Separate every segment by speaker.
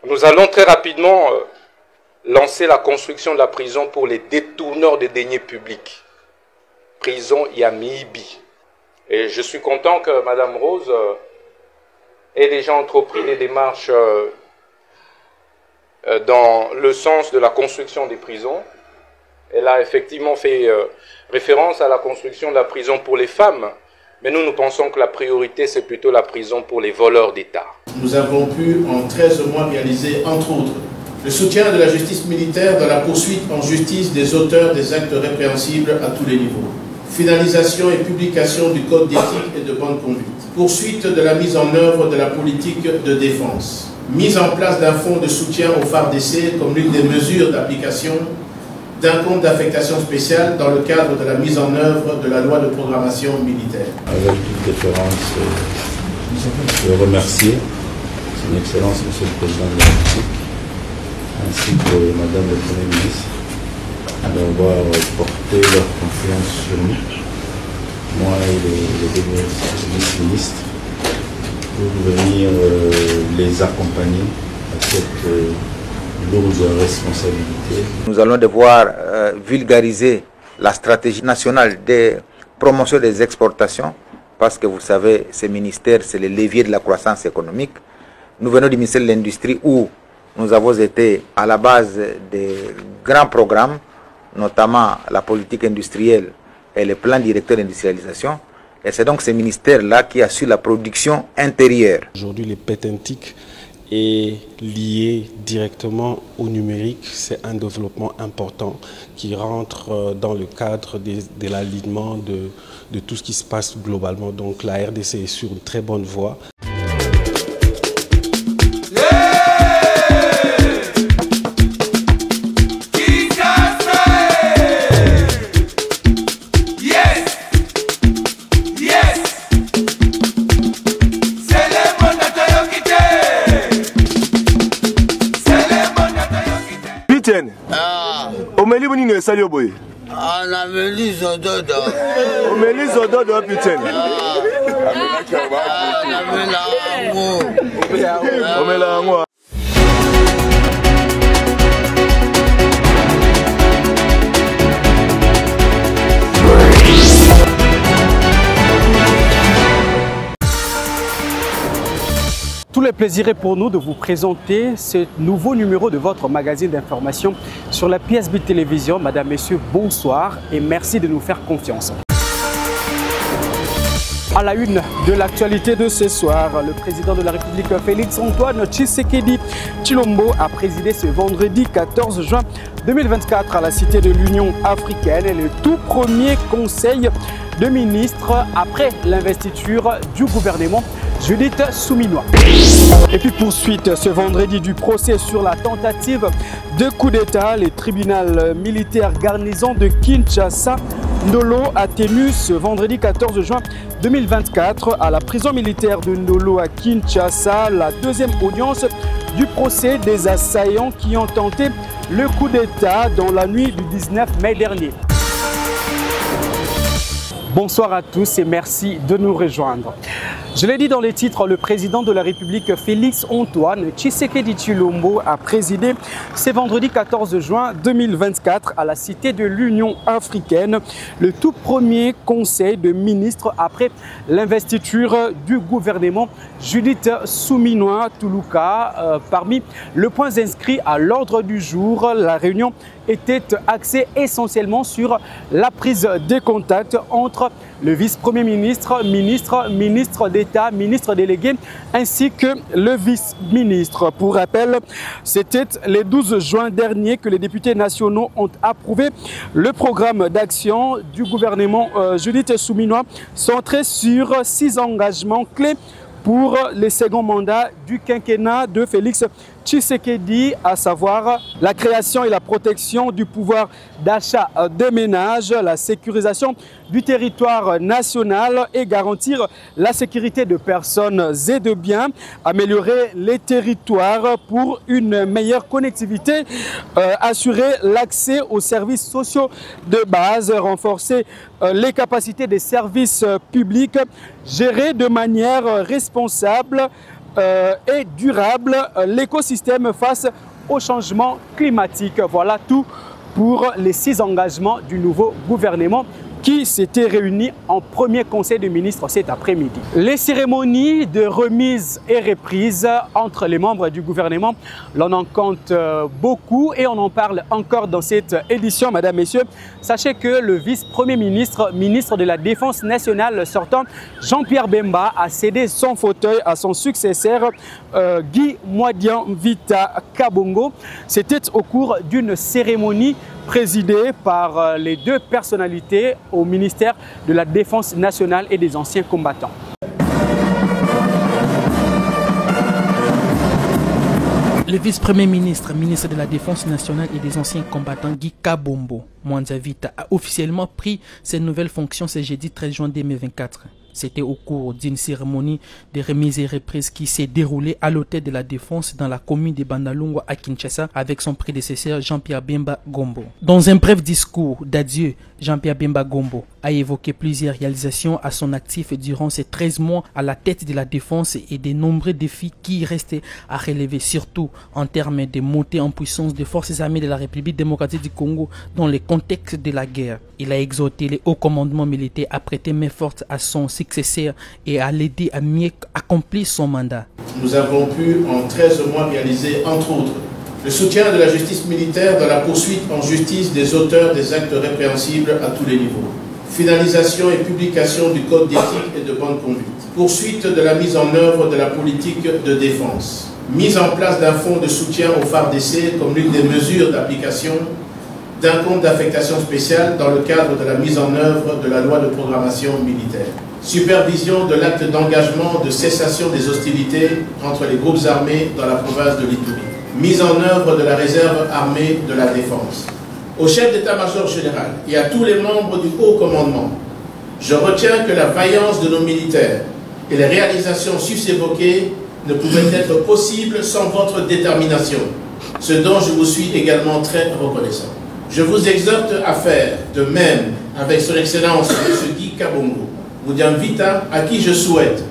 Speaker 1: Nous allons très rapidement lancer la construction de la prison pour les détourneurs des deniers publics. Prison Yamibi. Et je suis content que Mme Rose ait déjà entrepris des démarches dans le sens de la construction des prisons. Elle a effectivement fait référence à la construction de la prison pour les femmes, mais nous pensons que la priorité, c'est plutôt la prison pour les voleurs d'État.
Speaker 2: Nous avons pu en 13 mois réaliser, entre autres, le soutien de la justice militaire dans la poursuite en justice des auteurs des actes répréhensibles à tous les niveaux. Finalisation et publication du code d'éthique et de bonne conduite. Poursuite de la mise en œuvre de la politique de défense. Mise en place d'un fonds de soutien aux FARDC comme l'une des mesures d'application d'un compte d'affectation spéciale dans le cadre de la mise en œuvre de la loi de programmation militaire.
Speaker 3: Avec toute déférence, je remercie Son Excellence Monsieur le Président de la République ainsi que Madame le Premier ministre d'avoir porté leur confiance sur nous, moi et les vice-ministres, pour venir les accompagner à cette lourde responsabilité.
Speaker 4: Nous allons devoir vulgariser la stratégie nationale de promotion des exportations, parce que vous savez, ce ministère, c'est le levier de la croissance économique. Nous venons du ministère de l'Industrie où nous avons été à la base des grands programmes, notamment la politique industrielle et le plan directeur d'industrialisation. Et c'est donc ce ministère-là qui assure la production intérieure.
Speaker 5: Aujourd'hui, les pétentique est lié directement au numérique. C'est un développement important qui rentre dans le cadre de l'alignement de tout ce qui se passe globalement. Donc la RDC est sur une très bonne voie.
Speaker 6: Omeli boni ne sali oboye.
Speaker 7: Ah, na meli zododo.
Speaker 6: Omeli zododo putain.
Speaker 7: Na mela ngo.
Speaker 6: Omela ngo.
Speaker 8: Tout le plaisir est pour nous de vous présenter ce nouveau numéro de votre magazine d'information sur la PSB Télévision. Madame, Messieurs, bonsoir et merci de nous faire confiance. À la une de l'actualité de ce soir, le président de la République Félix-Antoine Tshisekedi Tshilombo a présidé ce vendredi 14 juin 2024 à la Cité de l'Union africaine le tout premier conseil de ministres après l'investiture du gouvernement Judith Suminwa. Et puis poursuite ce vendredi du procès sur la tentative de coup d'État, le tribunal militaire garnison de Kinshasa Ndolo a tenu ce vendredi 14 juin 2024 à la prison militaire de Ndolo à Kinshasa la deuxième audience du procès des assaillants qui ont tenté le coup d'État dans la nuit du 19 mai dernier. Bonsoir à tous et merci de nous rejoindre. Je l'ai dit dans les titres, le président de la République Félix-Antoine Tshisekedi Tshilombo a présidé ce vendredi 14 juin 2024 à la Cité de l'Union africaine le tout premier conseil de ministres après l'investiture du gouvernement Judith Suminwa Tuluka. Parmi les points inscrits à l'ordre du jour, la réunion était axée essentiellement sur la prise de contact entre le vice-premier ministre, ministre d'État, ministre délégué, ainsi que le vice-ministre. Pour rappel, c'était le 12 juin dernier que les députés nationaux ont approuvé le programme d'action du gouvernement Judith Suminwa, centré sur 6 engagements clés pour le second mandat du quinquennat de Félix Tshisekedi, à savoir la création et la protection du pouvoir d'achat des ménages, la sécurisation du territoire national et garantir la sécurité de personnes et de biens, améliorer les territoires pour une meilleure connectivité, assurer l'accès aux services sociaux de base, renforcer les capacités des services publics, gérer de manière responsable et durable l'écosystème face au changement climatique. Voilà tout pour les 6 engagements du nouveau gouvernement qui s'était réuni en premier conseil de ministres cet après-midi. Les cérémonies de remise et reprise entre les membres du gouvernement, l'on en compte beaucoup et on en parle encore dans cette édition, mesdames, messieurs. Sachez que le vice-premier ministre, ministre de la Défense nationale sortant, Jean-Pierre Bemba, a cédé son fauteuil à son successeur, Guy Mwadian Vita Kabongo. C'était au cours d'une cérémonie présidée par les 2 personnalités au ministère de la Défense nationale et des anciens combattants.
Speaker 9: Le vice-premier ministre, ministre de la Défense nationale et des anciens combattants, Guy Kabombo Mwanza Vita, a officiellement pris ses nouvelles fonctions ce jeudi 13 juin 2024. C'était au cours d'une cérémonie de remise et reprise qui s'est déroulée à l'hôtel de la Défense dans la commune de Bandalungwa à Kinshasa avec son prédécesseur Jean-Pierre Bemba Gombo. Dans un bref discours d'adieu, Jean-Pierre Bemba Gombo a évoqué plusieurs réalisations à son actif durant ces 13 mois à la tête de la Défense et de nombreux défis qui restaient à relever, surtout en termes de montée en puissance des forces armées de la République démocratique du Congo dans le contexte de la guerre. Il a exhorté les hauts commandements militaires à prêter main forte à son successeur et à l'aider à mieux accomplir son mandat.
Speaker 2: Nous avons pu en 13 mois réaliser, entre autres, le soutien de la justice militaire dans la poursuite en justice des auteurs des actes répréhensibles à tous les niveaux. Finalisation et publication du code d'éthique et de bonne conduite. Poursuite de la mise en œuvre de la politique de défense. Mise en place d'un fonds de soutien au FARDC comme l'une des mesures d'application d'un compte d'affectation spéciale dans le cadre de la mise en œuvre de la loi de programmation militaire. Supervision de l'acte d'engagement de cessation des hostilités entre les groupes armés dans la province de l'Ituri. Mise en œuvre de la réserve armée de la défense. Au chef d'état-major général et à tous les membres du haut commandement, je retiens que la vaillance de nos militaires et les réalisations sus-évoquées ne pouvaient être possibles sans votre détermination, ce dont je vous suis également très reconnaissant. Je vous exhorte à faire de même avec son Excellence M. Guy Kabongo Mwadian Vita, à qui je souhaite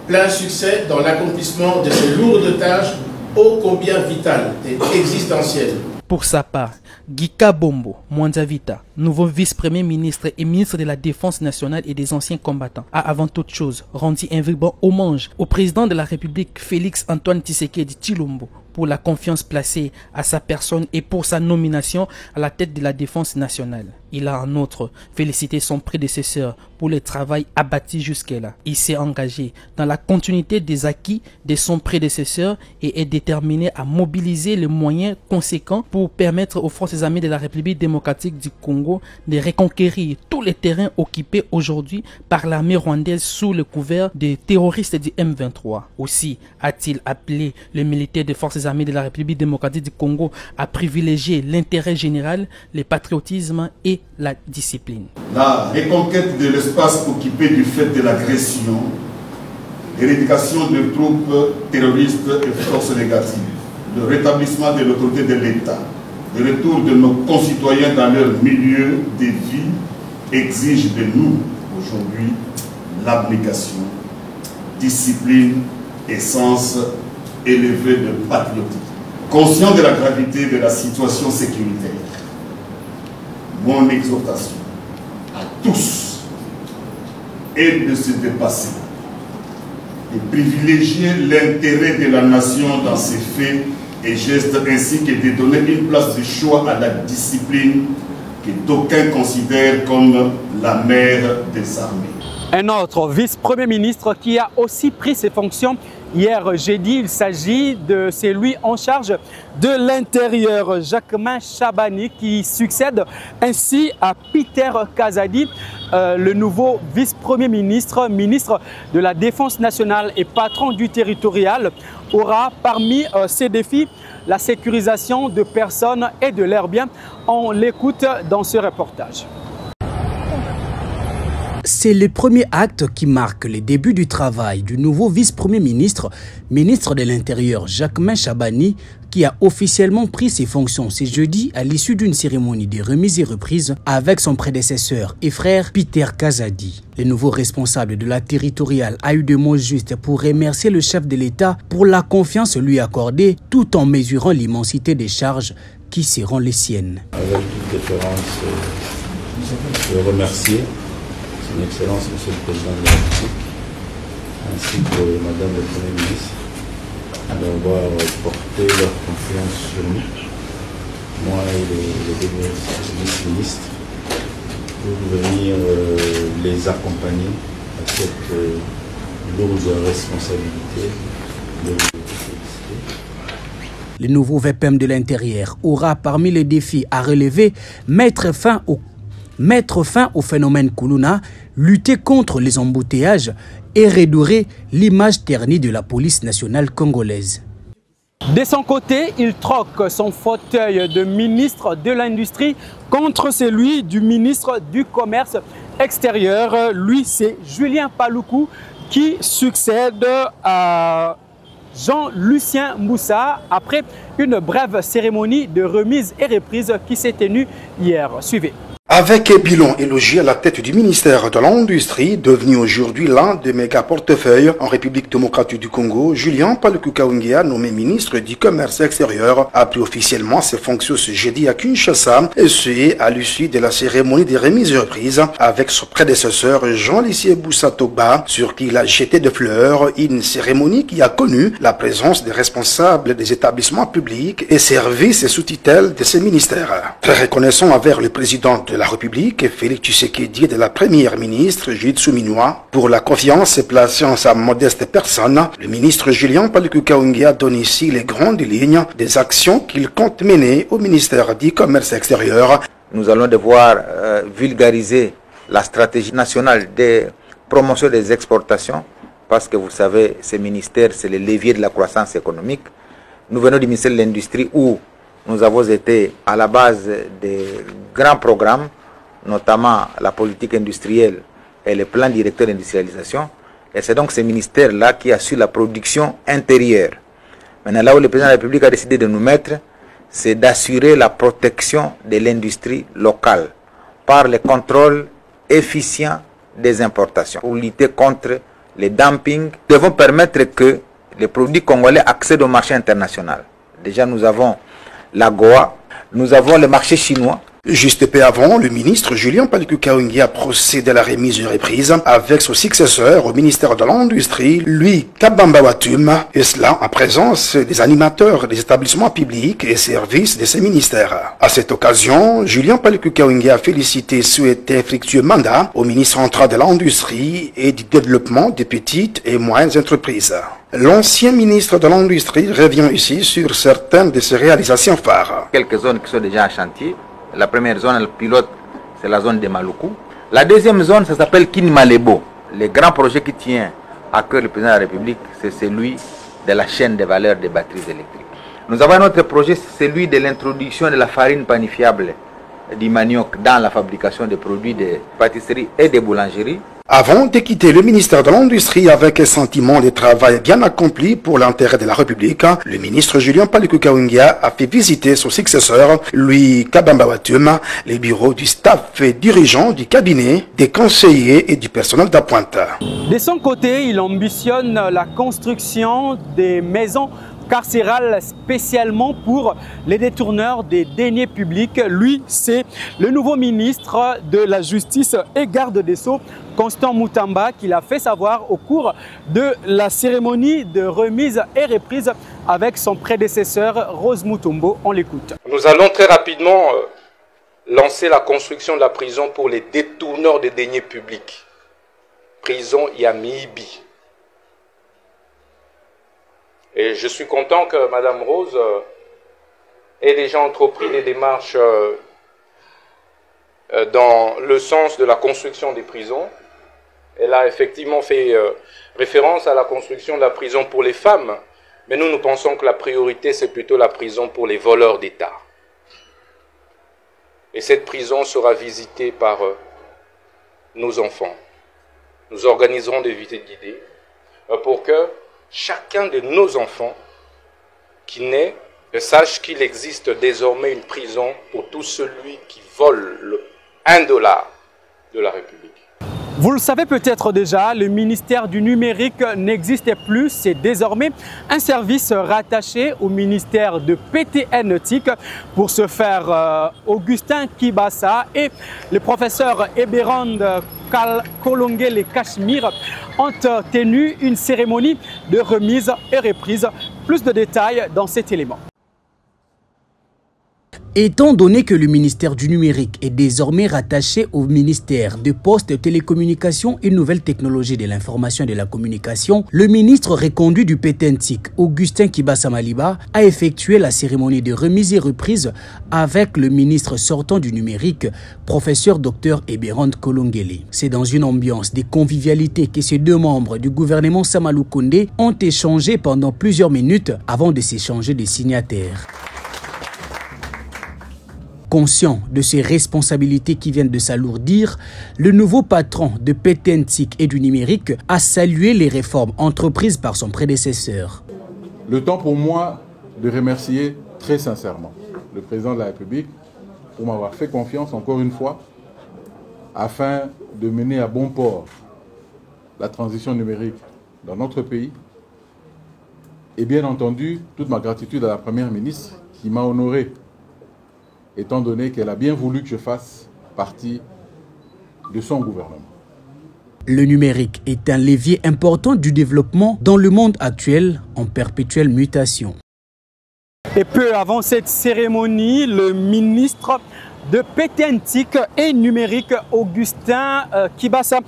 Speaker 2: plein succès dans l'accomplissement de ces lourdes tâches ô combien vitales et existentielles.
Speaker 9: Pour sa part, Guy Kabombo Mwanza Vita, nouveau vice-premier ministre et ministre de la Défense nationale et des anciens combattants, a avant toute chose rendu un vibrant hommage au président de la République Félix Antoine Tshisekedi Tshilombo pour la confiance placée à sa personne et pour sa nomination à la tête de la Défense nationale. Il a en outre félicité son prédécesseur pour le travail abattu jusque-là. Il s'est engagé dans la continuité des acquis de son prédécesseur et est déterminé à mobiliser les moyens conséquents pour permettre aux forces armées de la République démocratique du Congo de reconquérir tous les terrains occupés aujourd'hui par l'armée rwandaise sous le couvert des terroristes du M23. Aussi a-t-il appelé les militaires des forces armées de la République démocratique du Congo à privilégier l'intérêt général, le patriotisme et la discipline.
Speaker 10: La reconquête de l'espace occupé du fait de l'agression, l'éradication de troupes terroristes et forces négatives, le rétablissement de l'autorité de l'État, le retour de nos concitoyens dans leur milieu de vie exige de nous aujourd'hui l'abnégation, discipline et sens élevé de patriotisme. Conscient de la gravité de la situation sécuritaire, mon exhortation à tous est de se dépasser, de privilégier l'intérêt de la nation dans ses faits et gestes, ainsi que de donner une place de choix à la discipline que d'aucuns considèrent comme la mère des armées.
Speaker 8: Un autre vice-premier ministre qui a aussi pris ses fonctions hier jeudi, il s'agit de celui en charge de l'Intérieur, Jacquemain Chabani, qui succède ainsi à Peter Kazadi, le nouveau vice-premier ministre, ministre de la Défense nationale et patron du territorial, aura parmi ses défis la sécurisation de personnes et de leurs biens. On l'écoute dans ce reportage.
Speaker 11: C'est le premier acte qui marque le début du travail du nouveau vice-premier ministre, ministre de l'Intérieur Jacquemain Chabani, qui a officiellement pris ses fonctions ce jeudi à l'issue d'une cérémonie de remise et reprise avec son prédécesseur et frère Peter Kazadi. Le nouveau responsable de la territoriale a eu des mots justes pour remercier le chef de l'État pour la confiance lui accordée tout en mesurant l'immensité des charges qui seront les siennes.
Speaker 3: Avec toute déférence, je veux remercier Son Excellence Monsieur le Président de la République ainsi que Madame le Premier ministre d'avoir porté leur confiance sur nous, moi et les deux ministres, pour venir les accompagner à cette lourde responsabilité de
Speaker 11: Le nouveau VPM de l'Intérieur aura parmi les défis à relever mettre fin au phénomène Kuluna, lutter contre les embouteillages et redorer l'image ternie de la police nationale congolaise.
Speaker 8: De son côté, il troque son fauteuil de ministre de l'Industrie contre celui du ministre du Commerce extérieur. Lui, c'est Julien Paluku qui succède à Jean-Lucien Moussa après une brève cérémonie de remise et reprise qui s'est tenue hier. Suivez.
Speaker 12: Avec bilan élogié à la tête du ministère de l'Industrie, devenu aujourd'hui l'un des méga portefeuilles en République démocratique du Congo, Julien Paluku Kahongya, nommé ministre du Commerce extérieur, a pris officiellement ses fonctions ce jeudi à Kinshasa, et ce, à l'issue de la cérémonie de remise et reprise avec son prédécesseur Jean-Lucien Moussa Togba, sur qui il a jeté de fleurs, une cérémonie qui a connu la présence des responsables des établissements publics et services sous tutelle de ces ministères. Très reconnaissant envers le président de la République, Félix Tshisekedi, de la première ministre Judith Suminwa, pour la confiance placée en sa modeste personne, le ministre Julien Paluku Kahongya donne ici les grandes lignes des actions qu'il compte mener au ministère du Commerce extérieur.
Speaker 4: Nous allons devoir vulgariser la stratégie nationale de promotion des exportations, parce que vous savez, ce ministère, c'est le levier de la croissance économique. Nous venons du ministère de l'Industrie où nous avons été à la base des grands programmes, notamment la politique industrielle et le plan directeur d'industrialisation. Et c'est donc ce ministère-là qui assure la production intérieure. Maintenant, là où le président de la République a décidé de nous mettre, c'est d'assurer la protection de l'industrie locale par le contrôle efficient des importations. Pour lutter contre les dumping, nous devons permettre que les produits congolais accèdent au marché international. Déjà, nous avons la Goa, nous avons le marché chinois.
Speaker 12: Juste peu avant, le ministre Julien Paluku Kahongya a procédé à la remise et reprise avec son successeur au ministère de l'Industrie, lui Kabamba Watum, et cela en présence des animateurs des établissements publics et services de ces ministères. À cette occasion, Julien Paluku Kahongya a félicité et souhaité fructueux mandat au ministre central de l'Industrie et du développement des petites et moyennes entreprises. L'ancien ministre de l'Industrie revient ici sur certaines de ses réalisations phares.
Speaker 4: Quelques zones qui sont déjà en chantier. La première zone, le pilote, c'est la zone de Maluku. La deuxième zone, ça s'appelle Kinmalebo. Le grand projet qui tient à cœur le président de la République, c'est celui de la chaîne de valeur des batteries électriques. Nous avons un autre projet, c'est celui de l'introduction de la farine panifiable du manioc dans la fabrication des produits de pâtisserie et de boulangerie.
Speaker 12: Avant de quitter le ministère de l'Industrie avec un sentiment de travail bien accompli pour l'intérêt de la République, le ministre Julien Paluku Kahongya a fait visiter son successeur, Louis Kabamba Watum, les bureaux du staff et dirigeant du cabinet, des conseillers et du personnel d'appointe.
Speaker 8: De son côté, il ambitionne la construction des maisons carcérale spécialement pour les détourneurs des deniers publics. Lui, c'est le nouveau ministre de la Justice et garde des Sceaux, Constant Mutamba, qui l'a fait savoir au cours de la cérémonie de remise et reprise avec son prédécesseur Rose Mutombo. On l'écoute.
Speaker 1: Nous allons très rapidement lancer la construction de la prison pour les détourneurs des deniers publics. Prison Yamibi. Et je suis content que Mme Rose ait déjà entrepris des démarches dans le sens de la construction des prisons. Elle a effectivement fait référence à la construction de la prison pour les femmes, mais nous pensons que la priorité, c'est plutôt la prison pour les voleurs d'État. Et cette prison sera visitée par nos enfants. Nous organiserons des visites guidées pour que chacun de nos enfants qui naît Et sache qu'il existe désormais une prison pour tout celui qui vole $1 de la République.
Speaker 8: Vous le savez peut-être déjà, le ministère du numérique n'existe plus. C'est désormais un service rattaché au ministère de PTN-TIC. Pour ce faire, Augustin Kibasa et le professeur Eberand Kolongele Cachemire ont tenu une cérémonie de remise et reprise. Plus de détails dans cet élément.
Speaker 11: Étant donné que le ministère du numérique est désormais rattaché au ministère des Postes, Télécommunications et Nouvelles Technologies de l'Information et de la Communication, le ministre reconduit du PTN-TIC, Augustin Kibasa Maliba, a effectué la cérémonie de remise et reprise avec le ministre sortant du numérique, professeur Dr Eberand Kolongele. C'est dans une ambiance de convivialité que ces deux membres du gouvernement Samalou Kondé ont échangé pendant plusieurs minutes avant de s'échanger des signataires. Conscient de ses responsabilités qui viennent de s'alourdir, le nouveau patron de PTN-TIC et du numérique a salué les réformes entreprises par son prédécesseur.
Speaker 13: Le temps pour moi de remercier très sincèrement le président de la République pour m'avoir fait confiance encore une fois afin de mener à bon port la transition numérique dans notre pays. Et bien entendu, toute ma gratitude à la Première ministre qui m'a honoré, étant donné qu'elle a bien voulu que je fasse partie de son gouvernement.
Speaker 11: Le numérique est un levier important du développement dans le monde actuel en perpétuelle mutation.
Speaker 8: Et peu avant cette cérémonie, le ministre de PTN-TIC et numérique, Augustin Kibasa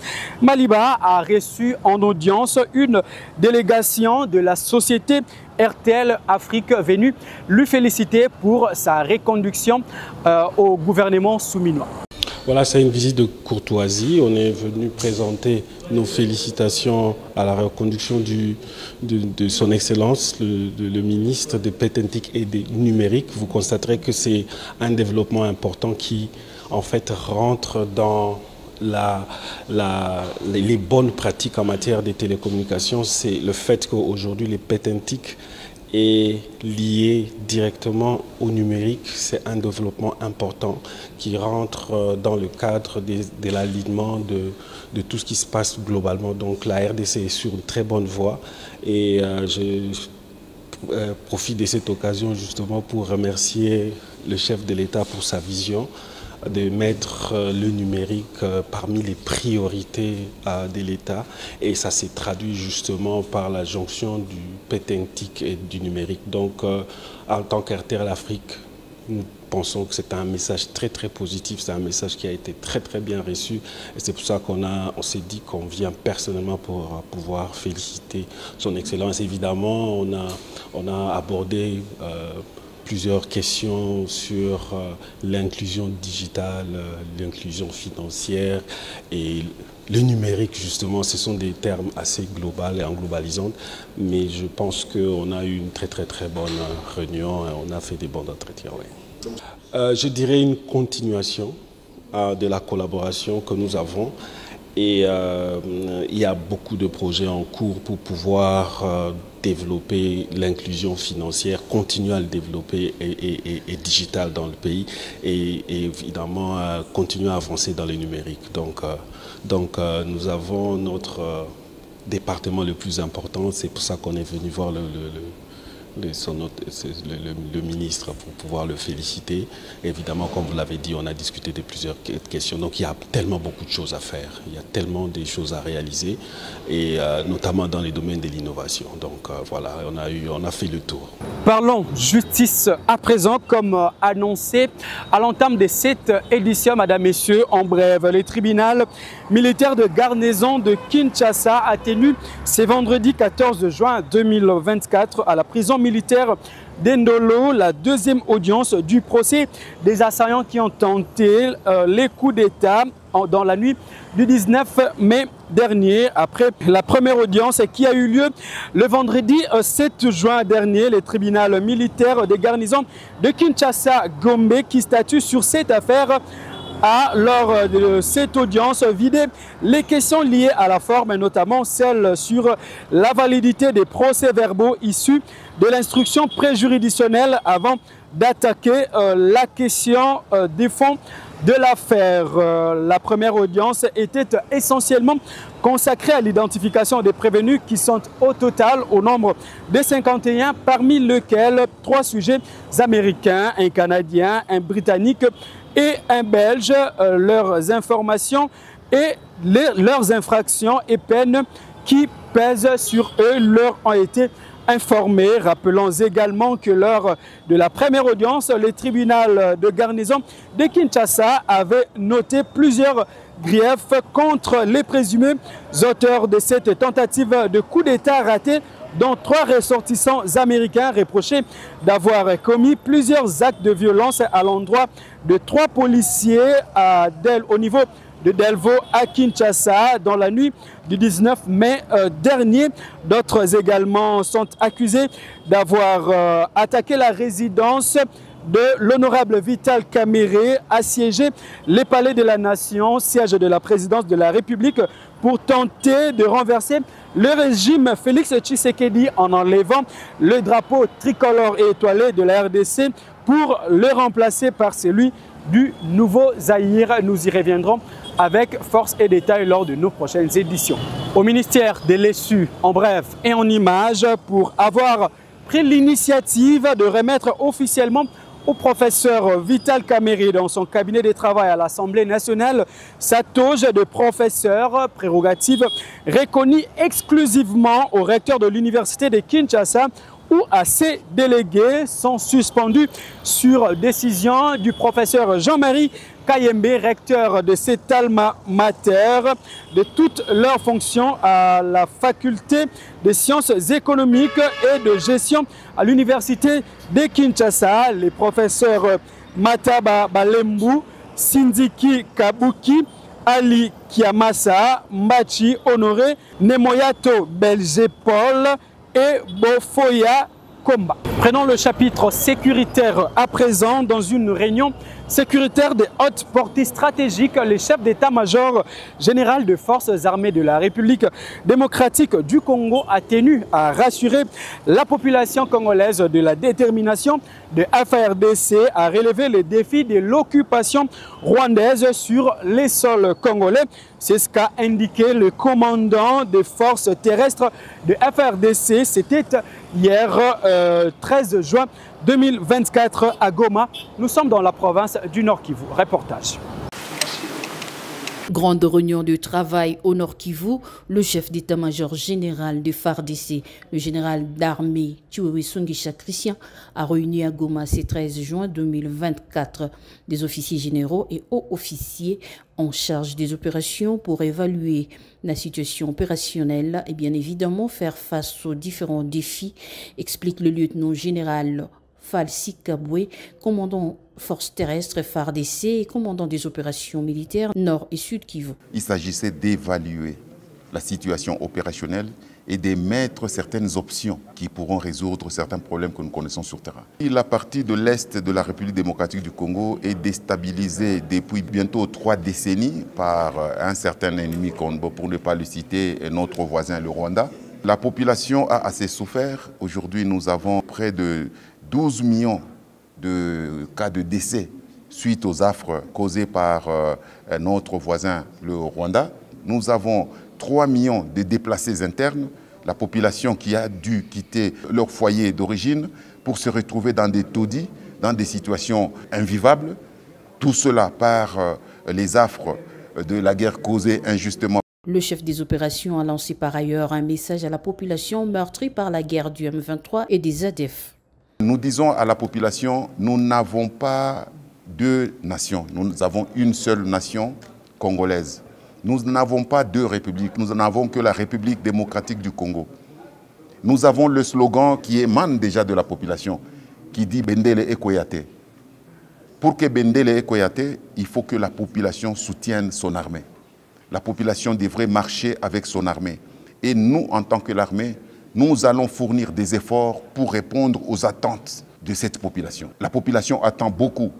Speaker 8: Maliba, a reçu en audience une délégation de la société RTL Afrique venue lui féliciter pour sa reconduction au gouvernement souminois.
Speaker 5: Voilà, c'est une visite de courtoisie. On est venu présenter nos félicitations à la reconduction de son Excellence, le ministre de PTN-TIC et des numériques. Vous constaterez que c'est un développement important qui, en fait, rentre dans les bonnes pratiques en matière de télécommunications. C'est le fait qu'aujourd'hui, les PTN-TIC est lié directement au numérique. C'est un développement important qui rentre dans le cadre de l'alignement de tout ce qui se passe globalement. Donc la RDC est sur une très bonne voie et je profite de cette occasion justement pour remercier le chef de l'État pour sa vision de mettre le numérique parmi les priorités de l'État et ça s'est traduit justement par la jonction du PTN-TIC et du numérique. Donc en tant qu'RTL Afrique, nous pensons que c'est un message très très positif, c'est un message qui a été très très bien reçu et c'est pour ça qu'on s'est dit qu'on vient personnellement pour pouvoir féliciter son Excellence. Évidemment, on a abordé plusieurs questions sur l'inclusion digitale, l'inclusion financière et le numérique justement. Ce sont des termes assez globaux et englobalisants, mais je pense qu'on a eu une très bonne réunion et on a fait des bons entretiens. Oui. Je dirais une continuation de la collaboration que nous avons et il y a beaucoup de projets en cours pour pouvoir développer l'inclusion financière, continuer à le développer et digital dans le pays et évidemment continuer à avancer dans le numérique. Donc nous avons notre département le plus important, c'est pour ça qu'on est venu voir le ministre pour pouvoir le féliciter. Évidemment, comme vous l'avez dit, on a discuté de plusieurs questions. Donc il y a tellement beaucoup de choses à faire, il y a tellement de choses à réaliser, et notamment dans les domaines de l'innovation. Donc voilà, on a fait le tour.
Speaker 8: Parlons justice à présent, comme annoncé à l'entame de cette édition, mesdames, messieurs. En bref, le tribunal militaire de garnison de Kinshasa a tenu ce vendredi 14 juin 2024 à la prison militaire d'Endolo la deuxième audience du procès des assaillants qui ont tenté les coups d'État dans la nuit du 19 mai dernier. Après la première audience qui a eu lieu le vendredi 7 juin dernier, le tribunal militaire des garnisons de Kinshasa Gombe qui statue sur cette affaire a, lors de cette audience, vidé les questions liées à la forme, notamment celles sur la validité des procès-verbaux issus de l'instruction préjuridictionnelle avant d'attaquer la question des fonds de l'affaire. La première audience était essentiellement consacrée à l'identification des prévenus qui sont au total au nombre de 51, parmi lesquels 3 sujets américains, un Canadien, un Britannique et un Belge. Leurs informations et leurs infractions et peines qui pèsent sur eux leur ont été informés. Rappelons également que lors de la première audience, le tribunal de garnison de Kinshasa avait noté plusieurs griefs contre les présumés auteurs de cette tentative de coup d'État raté, dont 3 ressortissants américains reprochés d'avoir commis plusieurs actes de violence à l'endroit de 3 policiers au niveau de Delvaux à Kinshasa dans la nuit du 19 mai dernier. D'autres également sont accusés d'avoir attaqué la résidence de l'honorable Vital Kamerhe, assiégé les palais de la Nation, siège de la présidence de la République, pour tenter de renverser le régime Félix Tshisekedi en enlevant le drapeau tricolore et étoilé de la RDC pour le remplacer par celui du nouveau Zaïre. Nous y reviendrons avec force et détail lors de nos prochaines éditions. Au ministère de l'ESU, en bref et en images, pour avoir pris l'initiative de remettre officiellement au professeur Vital Kamerhe dans son cabinet de travail à l'Assemblée nationale sa toge de professeur, prérogative reconnue exclusivement au recteur de l'université de Kinshasa, où à ses délégués sont suspendus sur décision du professeur Jean-Marie Kayembe, recteur de cet alma mater, de toutes leurs fonctions à la faculté des sciences économiques et de gestion à l'université de Kinshasa. Les professeurs Mataba Balembu, Sindiki Kabuki, Ali Kiamasa, Mbachi Honoré, Nemoyato Belge-Paul et Bofoya Komba. Prenons le chapitre sécuritaire à présent. Dans une réunion sécuritaire de haute portée stratégique, le chef d'état-major général des forces armées de la République démocratique du Congo a tenu à rassurer la population congolaise de la détermination de FARDC à relever les défis de l'occupation rwandaise sur les sols congolais. C'est ce qu'a indiqué le commandant des forces terrestres de FARDC. C'était hier 13 juin 2024 à Goma. Nous sommes dans la province du Nord Kivu. Reportage.
Speaker 14: Grande réunion de travail au Nord Kivu, le chef d'état-major général de FARDC, le général d'armée Chiwewe Sungisha Christian, a réuni à Goma ce 13 juin 2024 des officiers généraux et hauts officiers en charge des opérations pour évaluer la situation opérationnelle et bien évidemment faire face aux différents défis, explique le lieutenant général Falsi Kabwe, commandant forces terrestres FARDC et commandant des opérations militaires Nord et Sud Kivu.
Speaker 15: Il s'agissait d'évaluer la situation opérationnelle et d'émettre certaines options qui pourront résoudre certains problèmes que nous connaissons sur terrain. La partie de l'Est de la République démocratique du Congo est déstabilisée depuis bientôt 3 décennies par un certain ennemi, pour ne pas le citer, notre voisin le Rwanda. La population a assez souffert. Aujourd'hui, nous avons près de 12 millions de cas de décès suite aux affres causées par notre voisin le Rwanda. Nous avons 3 millions de déplacés internes, la population qui a dû quitter leur foyer d'origine pour se retrouver dans des taudis, dans des situations invivables. Tout cela par les affres de la guerre causée injustement.
Speaker 14: Le chef des opérations a lancé par ailleurs un message à la population meurtrie par la guerre du M23 et des ADF.
Speaker 15: Nous disons à la population, nous n'avons pas 2 nations, nous avons une seule nation congolaise. Nous n'avons pas 2 républiques, nous n'avons que la République démocratique du Congo. Nous avons le slogan qui émane déjà de la population, qui dit Bendele Ekoyate. Pour que Bendele Ekoyate, il faut que la population soutienne son armée. La population devrait marcher avec son armée. Et nous, en tant que l'armée, nous allons fournir des efforts pour répondre aux attentes de cette population. La population attend beaucoup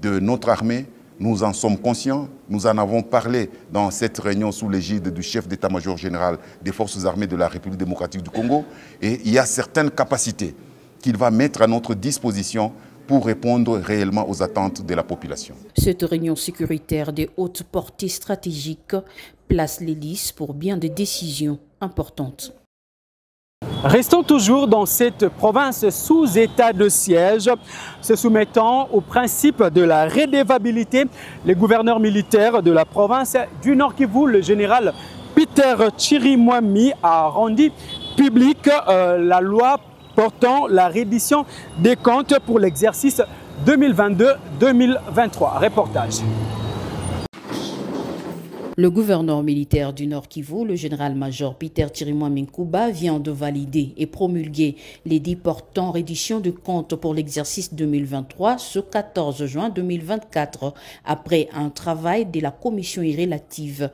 Speaker 15: de notre armée, Nous en sommes conscients, nous en avons parlé dans cette réunion sous l'égide du chef d'état-major général des forces armées de la République démocratique du Congo. Et il y a certaines capacités qu'il va mettre à notre disposition pour répondre réellement aux attentes de la population.
Speaker 14: Cette réunion sécuritaire de haute portée stratégique place l'hélice pour bien des décisions importantes.
Speaker 8: Restons toujours dans cette province sous état de siège, se soumettant au principe de la redevabilité. Le gouverneur militaire de la province du Nord Kivu, le général Peter Chirimwami, a rendu public la loi portant la reddition des comptes pour l'exercice 2022-2023. Reportage.
Speaker 14: Le gouverneur militaire du Nord Kivu, le général-major Peter Chirimwami Nkuba, vient de valider et promulguer l'édit portant reddition de comptes pour l'exercice 2023 ce 14 juin 2024, après un travail de la commission relative.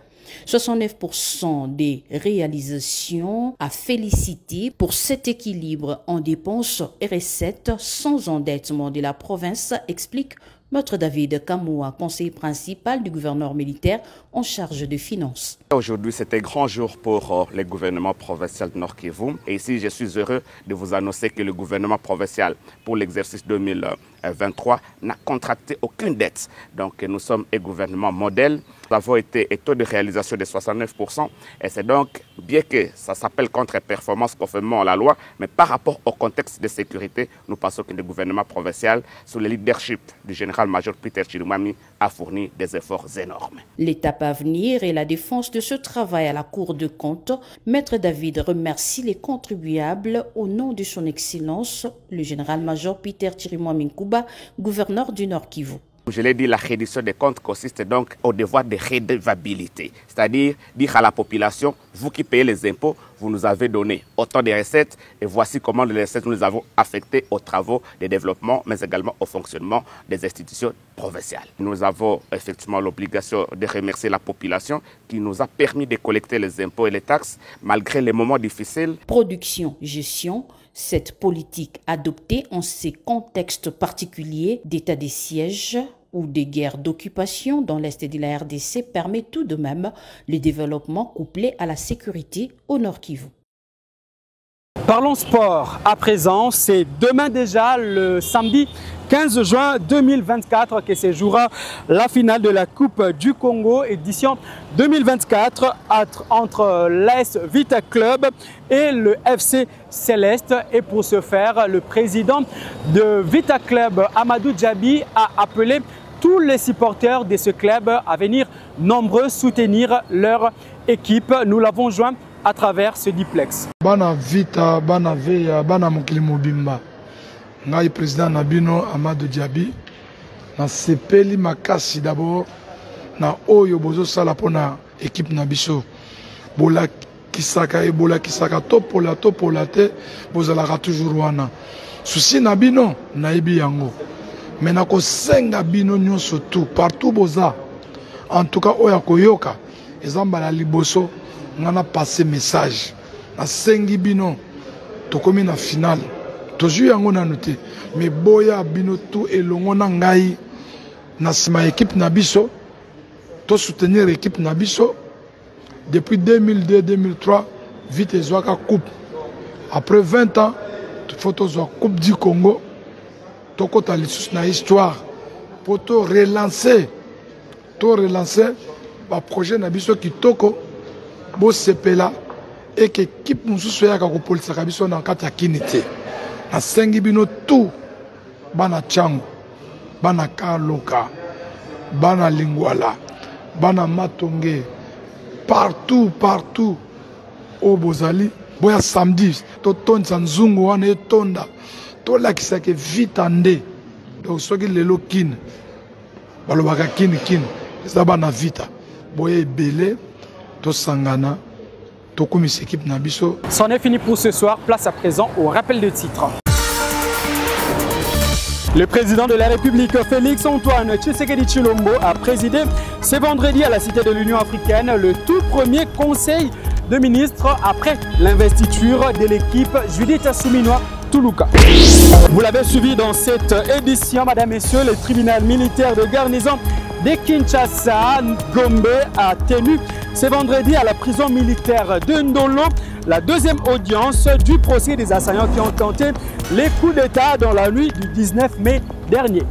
Speaker 14: 69% des réalisations à féliciter pour cet équilibre en dépenses et recettes sans endettement de la province, explique Maître David Kamoua, conseiller principal du gouverneur militaire en charge des finances.
Speaker 16: Aujourd'hui, c'est un grand jour pour le gouvernement provincial de Nord Kivu. Et ici, je suis heureux de vous annoncer que le gouvernement provincial pour l'exercice 2023 n'a contracté aucune dette. Donc, nous sommes un gouvernement modèle. Nous avons été un taux de réalisation de 69%. Et c'est donc, bien que ça s'appelle contre-performance conformément à la loi, mais par rapport au contexte de sécurité, nous pensons que le gouvernement provincial, sous le leadership du général-major Peter Chirimwami, a fourni des efforts énormes.
Speaker 14: L'étape à venir est la défense de ce travail à la Cour de compte. Maître David remercie les contribuables au nom de son Excellence, le général-major Peter Chirimwami Nkuba, gouverneur du Nord Kivu.
Speaker 16: Je l'ai dit, la reddition des comptes consiste donc au devoir de redevabilité. C'est-à-dire dire à la population, vous qui payez les impôts, vous nous avez donné autant de recettes et voici comment les recettes nous les avons affectées aux travaux de développement, mais également au fonctionnement des institutions provinciales. Nous avons effectivement l'obligation de remercier la population qui nous a permis de collecter les impôts et les taxes malgré les moments difficiles.
Speaker 14: Production, gestion. Cette politique adoptée en ces contextes particuliers d'état de siège ou des guerres d'occupation dans l'est de la RDC permet tout de même le développement couplé à la sécurité au Nord Kivu.
Speaker 8: Parlons sport à présent, c'est demain déjà le samedi 15 juin 2024 que se jouera la finale de la Coupe du Congo édition 2024 entre l'AS Vita Club et le FC Céleste. Et pour ce faire, le président de Vita Club, Amadou Djabi, a appelé tous les supporters de ce club à venir nombreux soutenir leur équipe. Nous l'avons joint à travers ce duplex.
Speaker 17: Bana Vita, Bana Veya, Bana Mokili Mobimba. Ngai président Nabino Amadou Djabi. Na sepeli makasi d'abord na oyo bozo sala pona équipe na biso. Bola kisaka e bola kisaka topola te bozalaka toujours wana. Souci na bino na yebi yango. Mais na ko senga bino nyonso tout partout boza. En tout cas oya koyoka ezamba la liboso ngana passer message. Na sengi bino tokomi na finale. Tozu yango na noté mais boya bino tout elongo na ngai na sima équipe na biso to soutenir équipe na biso depuis 2002-2003 vite ezwaka coupe après 20 ans faut tozwa coupe du Congo tokota lisusu na histoire pour to relancer ba projet na biso kitoko bo sepela et que équipe mususu yaka ko polisa biso na kati ya kinité na sengi bino tout bana chango bana kaloka bana lingwala bana matonge partout au bozali boya samedi to tonza nzungu wana etonda to lakisa ke vitande donc soki lelo kin balobaka kin ça bana vita boya ebele to sangana to komisa équipe na biso.
Speaker 8: C'en est fini pour ce soir, place à présent au rappel de titres. Le président de la République, Félix Antoine Tshisekedi Tshilombo, a présidé ce vendredi à la Cité de l'Union africaine le tout premier conseil de ministres après l'investiture de l'équipe Judith Assouminwa Toulouka. Vous l'avez suivi dans cette édition, mesdames et messieurs, le tribunal militaire de garnison de Kinshasa, Gombe, a tenu ce vendredi à la prison militaire de Ndolo la deuxième audience du procès des assaillants qui ont tenté les coups d'État dans la nuit du 19 mai dernier.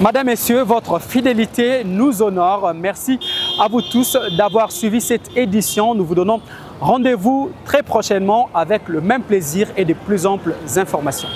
Speaker 8: Madame, Messieurs, votre fidélité nous honore. Merci à vous tous d'avoir suivi cette édition. Nous vous donnons rendez-vous très prochainement avec le même plaisir et de plus amples informations.